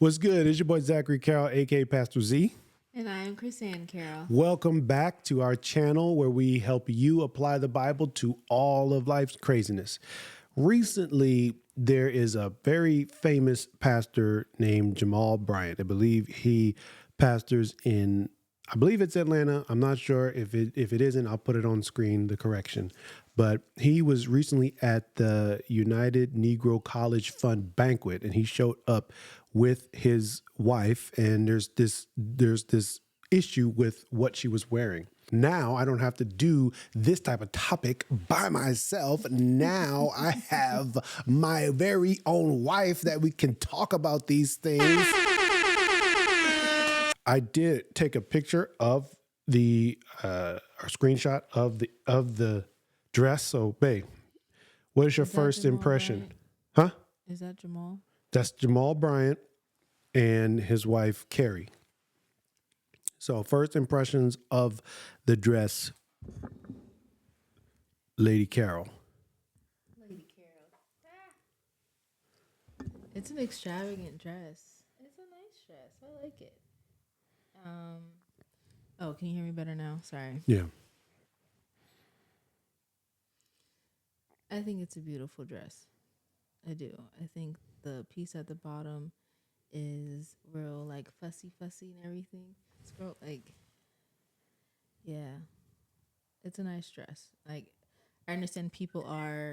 What's good? It's your boy Zachary Carroll, aka Pastor Z. And I am Chrisanne Carroll. Welcome back to our channel where we help you apply the Bible to all of life's craziness. Recently, there is a very famous pastor named Jamal Bryant. I believe he pastors in, I believe it's Atlanta. I'm not sure if it isn't. I'll put it on screen, the correction. But he was recently at the United Negro College Fund banquet, and he showed up with his wife, and there's this issue with what she was wearing. Now I don't have to do this type of topic by myself. Now I have my very own wife that we can talk about these things. I did take a picture of the or screenshot of the dress. So, babe, what is your first impression? Bryant? Huh? Is that Jamal? That's Jamal Bryant and his wife, Karri. So first impressions of the dress, Lady Carol. Lady Carol. It's an extravagant dress. It's a nice dress. I like it. Oh, can you hear me better now? Sorry. Yeah. I think it's a beautiful dress. I do. I think the piece at the bottom is real like fussy and everything. It's real like, yeah, it's a nice dress. Like, I understand people are.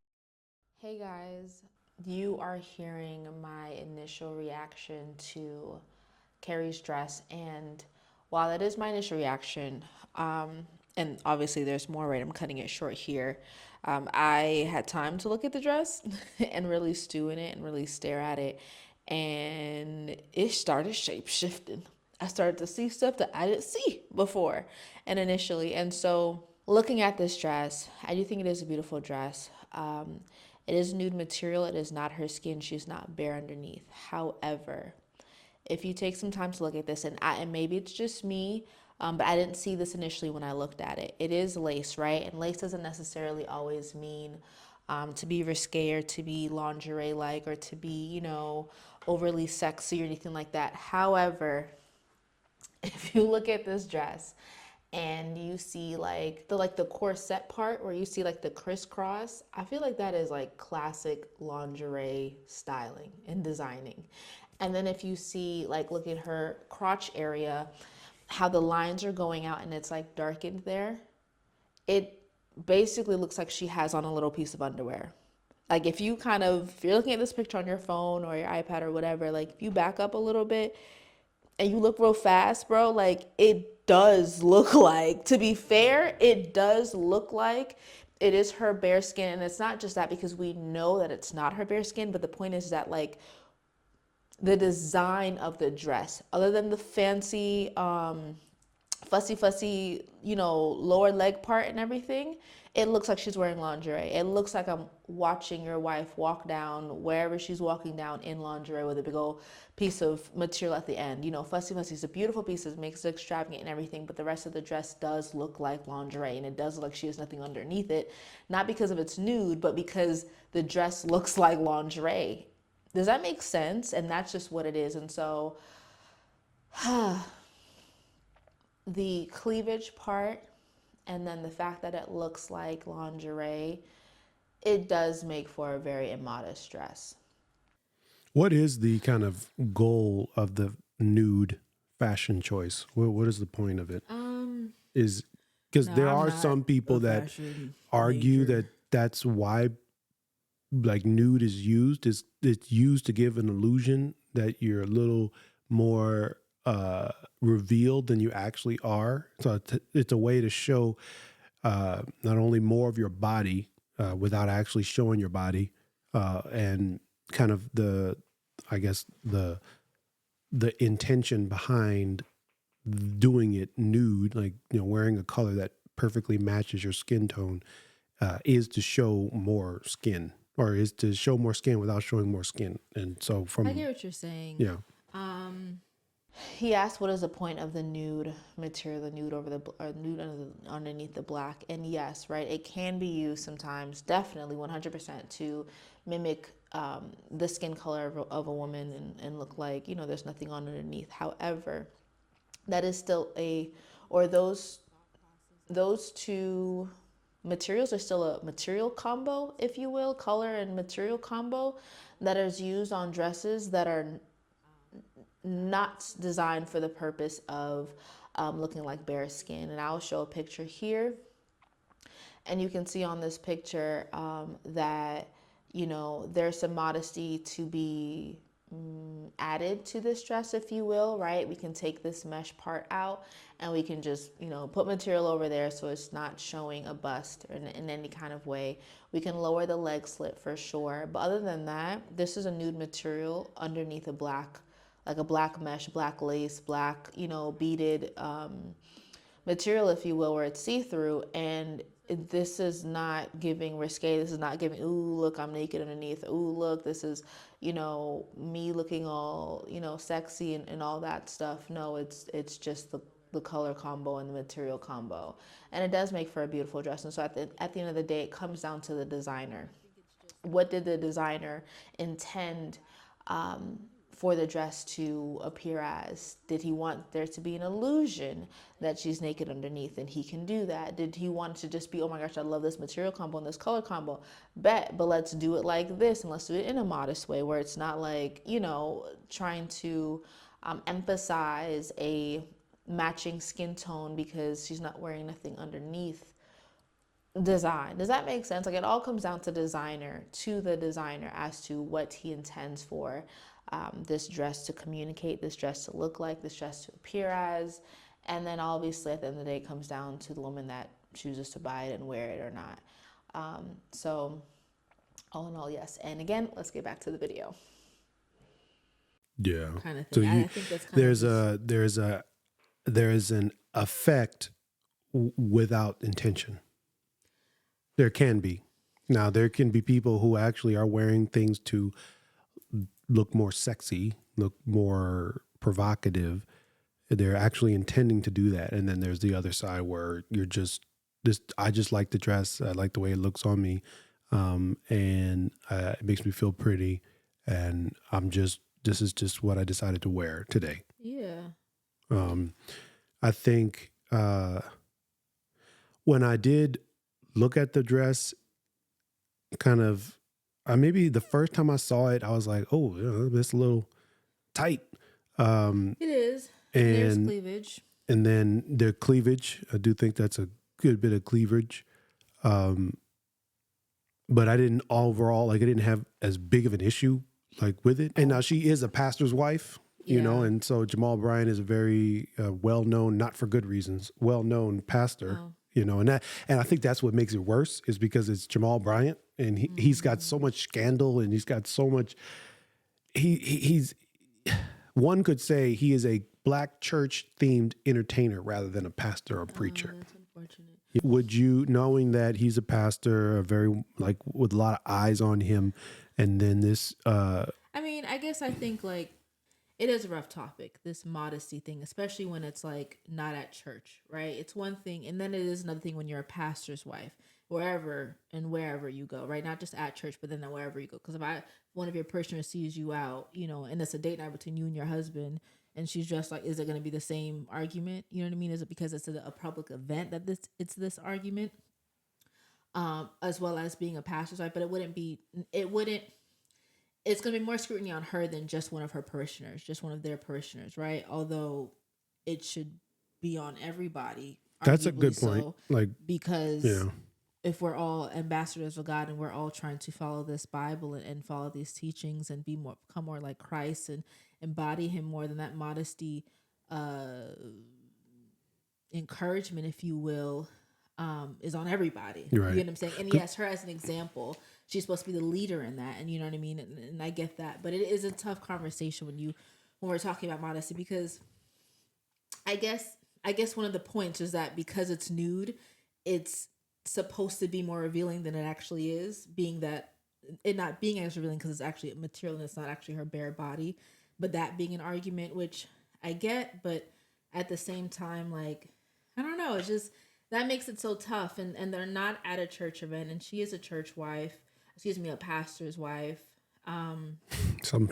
Hey guys, you are hearing my initial reaction to Karri's dress, and while that is my initial reaction, and obviously there's more, right? I'm cutting it short here. I had time to look at the dress and really stew in it and really stare at it, and it started shape shifting. I started to see stuff that I didn't see before and initially. And so looking at this dress, I do think it is a beautiful dress. It is nude material. It is not her skin. She's not bare underneath. However, if you take some time to look at this, and maybe it's just me, but I didn't see this initially when I looked at it. It is lace, right? And lace doesn't necessarily always mean to be risque or to be lingerie-like or to be, overly sexy or anything like that. However, if you look at this dress and you see the corset part where you see like the crisscross, I feel like that is like classic lingerie styling and designing. And then if you see look at her crotch area, how the lines are going out and it's like darkened there, it basically looks like she has on a little piece of underwear. Like if you're looking at this picture on your phone or your iPad or whatever, like if you back up a little bit and you look real fast, bro, like it does look like, to be fair, it does look like it is her bare skin. And it's not just that, because we know that it's not her bare skin, but the point is that like the design of the dress, other than the fancy fussy lower leg part and everything, it looks like she's wearing lingerie. It looks like I'm watching your wife walk down wherever she's walking down in lingerie with a big old piece of material at the end. Fussy is a beautiful piece. It makes it extravagant and everything, but the rest of the dress does look like lingerie, and it does look like she has nothing underneath it, not because of its nude, but because the dress looks like lingerie. Does that make sense? And that's just what it is. And so the cleavage part, and then the fact that it looks like lingerie, it does make for a very immodest dress. What is the kind of goal of the nude fashion choice? What is the point of it? Is because there are some people that argue that that's why like nude is used. It's used to give an illusion that you're a little more revealed than you actually are. So it's a way to show not only more of your body without actually showing your body, and kind of the intention behind doing it nude, like wearing a color that perfectly matches your skin tone, is to show more skin, or is to show more skin without showing more skin. And so I get what you're saying. Yeah. He asked, what is the point of the nude material, the nude over nude underneath the black? And yes, right, it can be used sometimes, definitely 100%, to mimic the skin color of a woman and look like, there's nothing on underneath. However, that is still or those two materials are still a material combo, if you will, color and material combo that is used on dresses that are not designed for the purpose of looking like bare skin. And I'll show a picture here. And you can see on this picture that, there's some modesty to be added to this dress, if you will, right? We can take this mesh part out and we can just, put material over there so it's not showing a bust in any kind of way. We can lower the leg slit for sure. But other than that, this is a nude material underneath a black mesh, black lace, black, beaded material, if you will, where it's see-through. And this is not giving risque. This is not giving, ooh, look, I'm naked underneath. Ooh, look, this is, me looking all, sexy and all that stuff. No, it's just the color combo and the material combo. And it does make for a beautiful dress. And so at the end of the day, it comes down to the designer. What did the designer intend for the dress to appear as? Did he want there to be an illusion that she's naked underneath? And he can do that. Did he want to just be, oh my gosh, I love this material combo and this color combo? Bet, but let's do it like this, and let's do it in a modest way where it's not like, trying to emphasize a matching skin tone because she's not wearing nothing underneath. Design. Does that make sense? Like, it all comes down to the designer as to what he intends for this dress to communicate, this dress to look like, this dress to appear as. And then obviously at the end of the day, it comes down to the woman that chooses to buy it and wear it or not. So all in all, yes. And again, let's get back to the video. Yeah. Kind of So thing. I think that's kind there is an effect without intention. There can be. Now, there can be people who actually are wearing things to look more sexy, look more provocative. They're actually intending to do that. And then there's the other side where you're just this. I just like the dress. I like the way it looks on me, and it makes me feel pretty. And this is just what I decided to wear today. Yeah. I think when I did look at the dress, kind of, maybe the first time I saw it, I was like, oh, it's a little tight. It is. There's cleavage. And then the cleavage, I do think that's a good bit of cleavage. But I didn't I didn't have as big of an issue with it. And now she is a pastor's wife, and so Jamal Bryant is a very well-known, not for good reasons, well-known pastor. Oh. And I think that's what makes it worse is because it's Jamal Bryant and he's got so much scandal and he's got so much, he's one could say he is a black church themed entertainer rather than a pastor or preacher. That's unfortunate. Would you, knowing that he's a pastor, with a lot of eyes on him, and then this, I guess I think it is a rough topic, this modesty thing, especially when it's not at church, right? It's one thing. And then it is another thing when you're a pastor's wife, wherever you go, right? Not just at church, but then wherever you go. Because if one of your parishioners sees you out, and it's a date night between you and your husband, and she's just is it going to be the same argument? You know what I mean? Is it because it's a public event that it's this argument? As well as being a pastor's wife, but it's going to be more scrutiny on her than just one of her parishioners, just one of their parishioners, right? Although it should be on everybody. That's a good point. Because if we're all ambassadors of God and we're all trying to follow this Bible and follow these teachings and become more like Christ and embody him more, than that modesty, encouragement, if you will, is on everybody. Right. You know what I'm saying? And yes, her as an example, she's supposed to be the leader in that, and you know what I mean? And I get that, but it is a tough conversation when we're talking about modesty, because I guess one of the points is that because it's nude, it's supposed to be more revealing than it actually is, being that it not being as revealing because it's actually a material and it's not actually her bare body, but that being an argument, which I get, but at the same time, I don't know, it's just, that makes it so tough. And they're not at a church event, and she is a church wife, a pastor's wife. Um, Some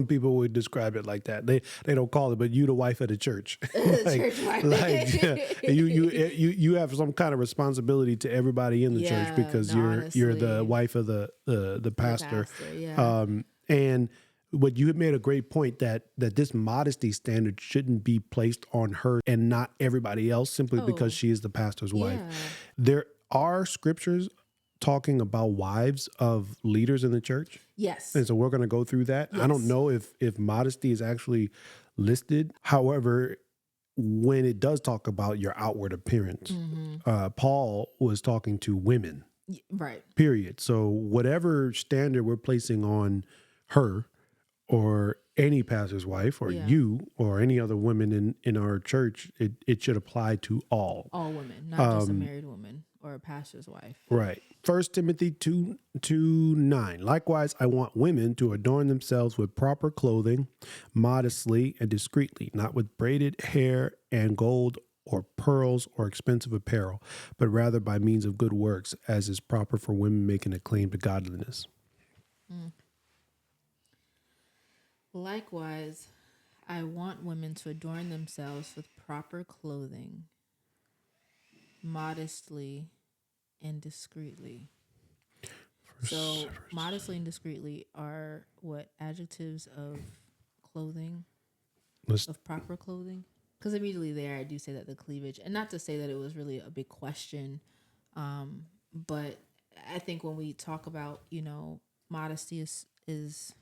people would describe it like that. They don't call it, but you the wife of the church. church wife. Yeah, you have some kind of responsibility to everybody in the church Yeah, because no, you're the honestly, wife of the the pastor. pastor, yeah. And what you had made a great point that this modesty standard shouldn't be placed on her and not everybody else simply because Oh, she is the pastor's wife. yeah. There are scriptures talking about wives of leaders in the church. Yes. And so we're going to go through that. I don't Yes. know if modesty is actually listed. However, when it does talk about your outward appearance, Paul was talking to women, Right. period. So whatever standard we're placing on her or any pastor's wife or Yeah. you or any other women in our church, it should apply to all. All women, not just a married woman or a pastor's wife. Right. 1 Timothy 2:9. Likewise, I want women to adorn themselves with proper clothing, modestly and discreetly, not with braided hair and gold or pearls or expensive apparel, but rather by means of good works, as is proper for women making a claim to godliness. Likewise, I want women to adorn themselves with proper clothing, modestly and discreetly. So, modestly and discreetly are what adjectives of clothing, Let's- of proper clothing? Because immediately there, I do say that the cleavage, and not to say that it was really a big question, but I think when we talk about, modesty is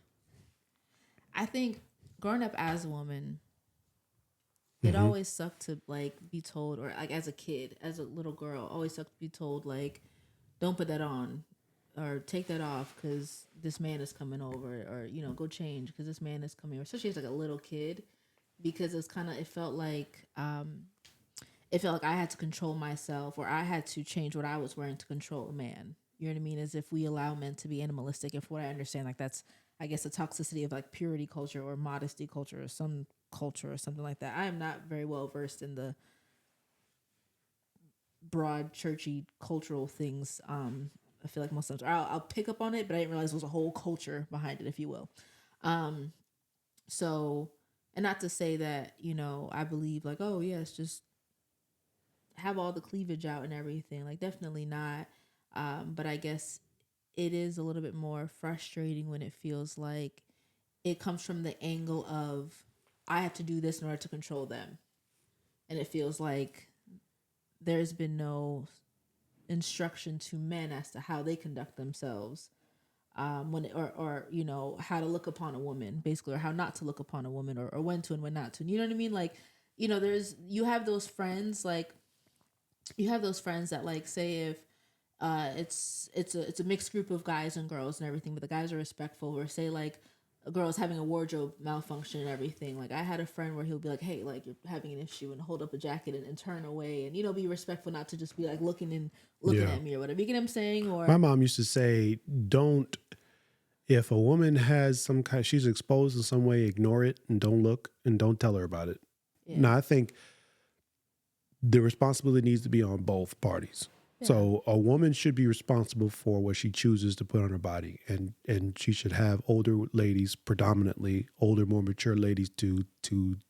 I think growing up as a woman, it always sucked to like be told, or like as a kid, as a little girl, always sucked to be told like, don't put that on, or take that off because this man is coming over, or go change because this man is coming over. Especially as like a little kid, because it felt like I had to control myself, or I had to change what I was wearing to control a man. You know what I mean? As if we allow men to be animalistic. And for what I understand, like that's, I guess, the toxicity of like purity culture or modesty culture or some culture or something like that. I am not very well versed in the broad churchy cultural things. I feel like most of the time I'll pick up on it, but I didn't realize there was a whole culture behind it, if you will. So, and not to say that, I believe like, oh yeah, it's just have all the cleavage out and everything. Like definitely not. But I guess it is a little bit more frustrating when it feels like it comes from the angle of I have to do this in order to control them. And it feels like there's been no instruction to men as to how they conduct themselves, when or how to look upon a woman basically, or how not to look upon a woman, or when to and when not to. You know what I mean? Like, there's you have those friends that like say if it's a mixed group of guys and girls and everything, but the guys are respectful, or say like a girl is having a wardrobe malfunction and everything. Like I had a friend where he'll be like, hey, like you're having an issue, and hold up a jacket and turn away, and be respectful, not to just be like looking Yeah. at me or whatever. You get what I'm saying? Or My mom used to say, don't, if a woman has some kind, she's exposed in some way, ignore it and don't look and don't tell her about it. yeah. Now, I think the responsibility needs to be on both parties. Yeah. So a woman should be responsible for what she chooses to put on her body, and she should have older ladies, predominantly older, more mature ladies, to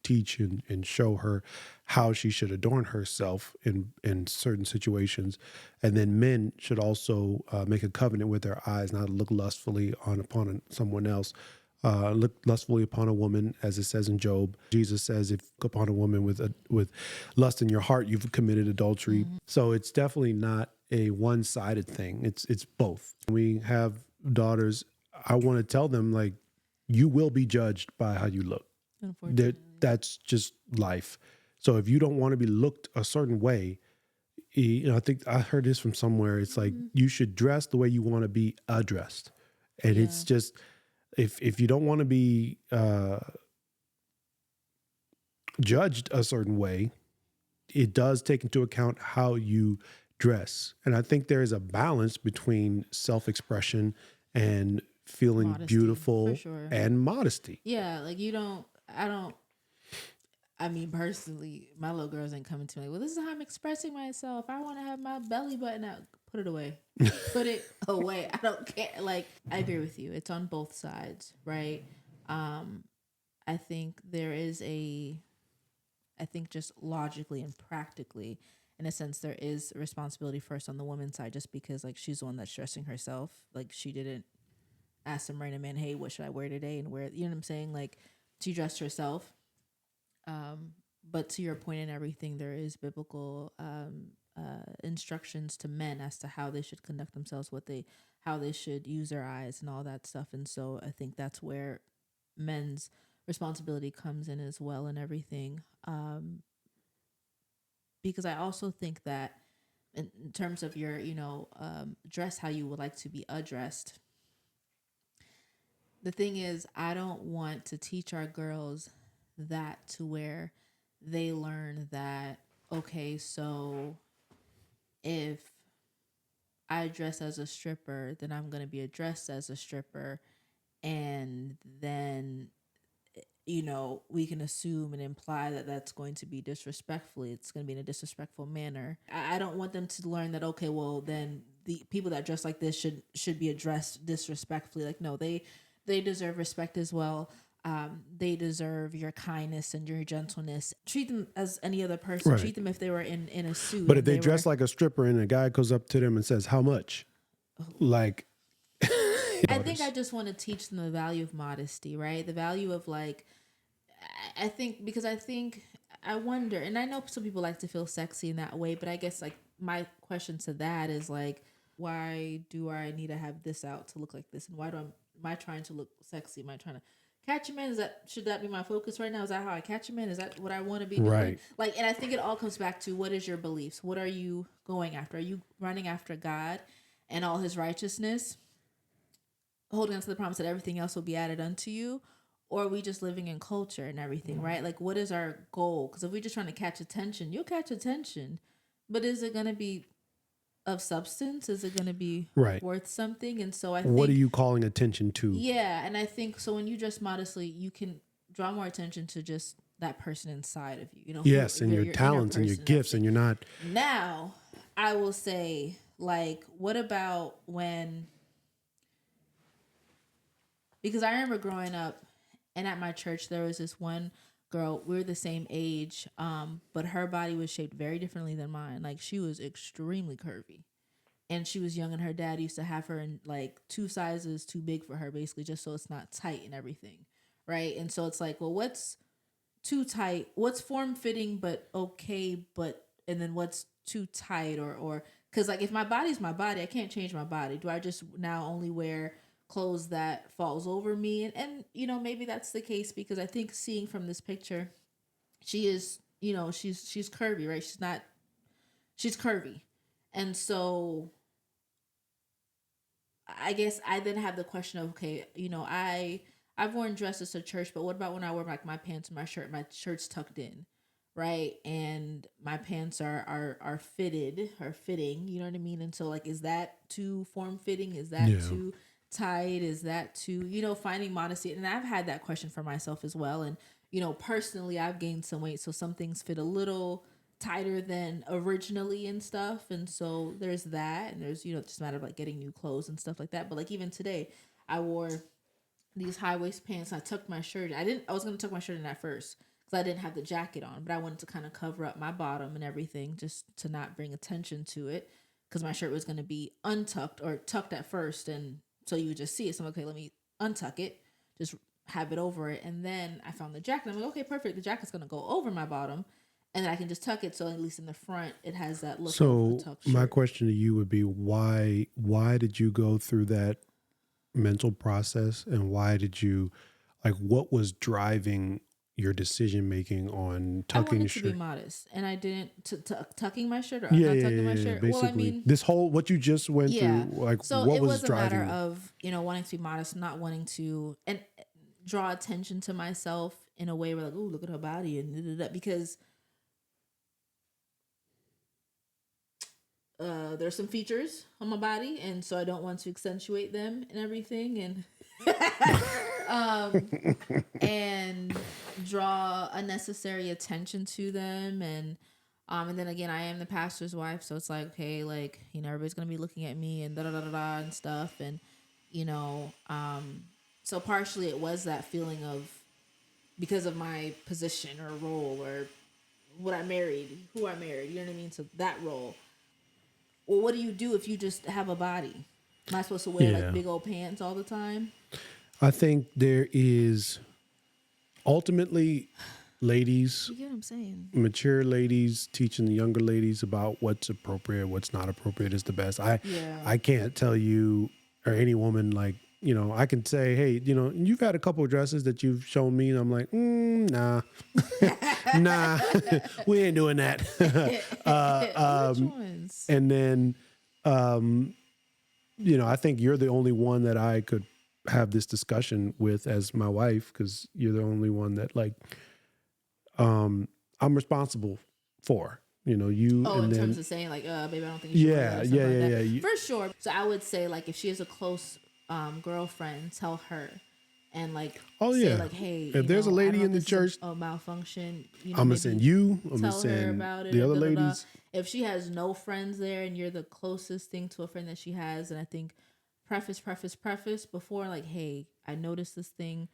teach and show her how she should adorn herself in certain situations. And then men should also make a covenant with their eyes not to look lustfully upon someone else. Look lustfully upon a woman, as it says in Job. Jesus says, if you look upon a woman with lust in your heart, you've committed adultery. So it's definitely not a one-sided thing. It's both. When we have daughters, I want to tell them, like, you will be judged by how you look. Unfortunately. That's just life. So if you don't want to be looked a certain way, I think I heard this from somewhere. It's like you should dress the way you want to be addressed, and Yeah. it's just. If you don't want to be judged a certain way, it does take into account how you dress. And I think there is a balance between self-expression and feeling Modesty, beautiful for sure. and modesty. Yeah, like I mean, personally, my little girls ain't coming to me like, well, this is how I'm expressing myself. I want to have my belly button out. Put it away. Put it away. I don't care. Like, I agree with you. It's on both sides, right? I think I think just logically and practically, in a sense, there is a responsibility first on the woman's side, just because like she's the one that's dressing herself. Like she didn't ask some random man, hey, what should I wear today? And wear, you know what I'm saying? Like she dressed herself. But to your point and everything, there is biblical instructions to men as to how they should conduct themselves, how they should use their eyes and all that stuff. And so I think that's where men's responsibility comes in as well and everything. Because I also think that in terms of your, dress how you would like to be addressed, the thing is, I don't want to teach our girls that to where they learn that, okay, so if I dress as a stripper, then I'm going to be addressed as a stripper. And then, we can assume and imply that that's going to be disrespectfully. It's going to be in a disrespectful manner. I don't want them to learn that, okay, well, then the people that dress like this should be addressed disrespectfully. Like, no, they deserve respect as well. They deserve your kindness and your gentleness. Treat them as any other person. Right. Treat them if they were in a suit. But if they dress like a stripper and a guy goes up to them and says, how much? Like, I think I just want to teach them the value of modesty, right? The value of like, I wonder, and I know some people like to feel sexy in that way, but I guess like my question to that is like, why do I need to have this out to look like this? And why am I trying to look sexy? Am I trying to catch a man? Should that be my focus right now? Is that how I catch a man? Is that what I want to be doing? Right. Like, and I think it all comes back to, what is your beliefs? What are you going after? Are you running after God and all his righteousness, holding on to the promise that everything else will be added unto you? Or are we just living in culture and everything, right? Like, what is our goal? Because if we're just trying to catch attention, you'll catch attention. But is it going to be of substance? Is it going to be worth something? And so I think... What are you calling attention to? Yeah, and I think, so when you dress modestly, you can draw more attention to just that person inside of you. Yes, and your talents and your gifts, and you're not... Now, I will say, like, what about when... Because I remember growing up, and at my church, there was this one girl, we were the same age, but her body was shaped very differently than mine. Like, she was extremely curvy. And she was young, and her dad used to have her in, like, 2 sizes too big for her, basically, just so it's not tight and everything, right? And so it's like, well, what's too tight? What's form-fitting but okay, and then what's too tight? Or because, like, if my body's my body, I can't change my body. Do I just now only wear clothes that falls over me? And maybe that's the case, because I think seeing from this picture, she is, she's curvy, right? She's curvy. And so I guess I then have the question of, okay, I've worn dresses to church, but what about when I wear like my pants and my shirt's tucked in, right? And my pants are fitting, you know what I mean? And so, like, is that too form fitting? Is that too tight? Is that too, finding modesty? And I've had that question for myself as well. And, personally, I've gained some weight, so some things fit a little tighter than originally and stuff. And so there's that. And there's, it's just a matter of like getting new clothes and stuff like that. But like even today, I wore these high waist pants. I tucked my shirt. I was going to tuck my shirt in at first because I didn't have the jacket on, but I wanted to kind of cover up my bottom and everything just to not bring attention to it, because my shirt was going to be untucked or tucked at first. And so you would just see it. So I'm like, okay, let me untuck it, just have it over it. And then I found the jacket. I'm like, okay, perfect. The jacket's going to go over my bottom, and then I can just tuck it, so at least in the front it has that look of a tucked shirt. My question to you would be, why did you go through that mental process, and why did you, like, what was driving your decision making on tucking your shirt? I wanted to be modest, and I didn't tucking my shirt or not tucking my shirt. Basically, well, I mean, this whole what you just went through, like, so what it was was driving a matter of wanting to be modest, not wanting to and draw attention to myself in a way where like, oh, look at her body and because there's some features on my body, and so I don't want to accentuate them and everything, and and draw unnecessary attention to them, and And then again, I am the pastor's wife, so it's like, okay, like, you know, everybody's gonna be looking at me and da da da da da and stuff, and you know, so partially it was that feeling of, because of my position or role or what I married, who I married, you know what I mean? So that role. Well, what do you do if you just have a body? Am I supposed to wear Yeah. like big old pants all the time? I think there is ultimately ladies, You get what I'm saying? mature ladies teaching the younger ladies about what's appropriate, what's not appropriate is the best. Yeah. I can't tell you or any woman, like, you know, I can say, hey, you know, you've had a couple of dresses that you've shown me, and I'm like, nah, nah, we ain't doing that. Which ones? And then, you know, I think you're the only one that I could have this discussion with as my wife, because you're the only one that, like, I'm responsible for, you know, you. Oh, and in then, terms of saying like, baby, I don't think you should wear that or something like that. yeah. For sure. So I would say like if she is a close girlfriend, tell her and like Oh, say yeah. like, hey, If there's a I lady don't know in the if this is church, a malfunction, you know, I'm gonna maybe send you. I'm gonna tell her send about it. the or other da-da-da. ladies. If she has no friends there and you're the closest thing to a friend that she has, and I think preface before like, hey, I noticed this thing.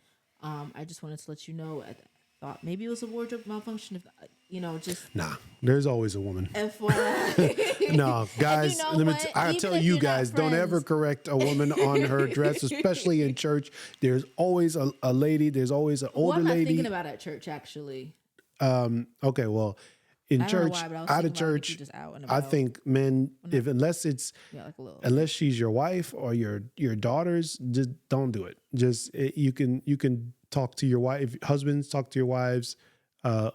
I just wanted to let you know. I thought maybe it was a wardrobe malfunction. If you know, just Nah, there's always a woman. FYI. No, guys, know what? I Even tell if you you're not guys, don't ever friends. correct a woman on her dress, especially in church. There's always a lady. There's always an What older am I lady. thinking about at church? Actually, Okay, well, in I don't know church, why, but I was out thinking of about it if church, you're just out and I about. think men, if unless Like she's your wife or your daughters, just don't do it. Just you can talk to your wife, husbands, talk to your wives,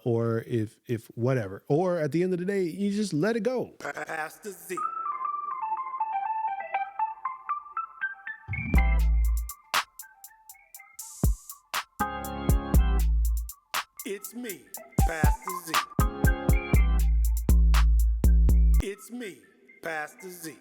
or if whatever, or at the end of the day, you just let it go. Pastor Z. It's me, Pastor Z. It's me, Pastor Z.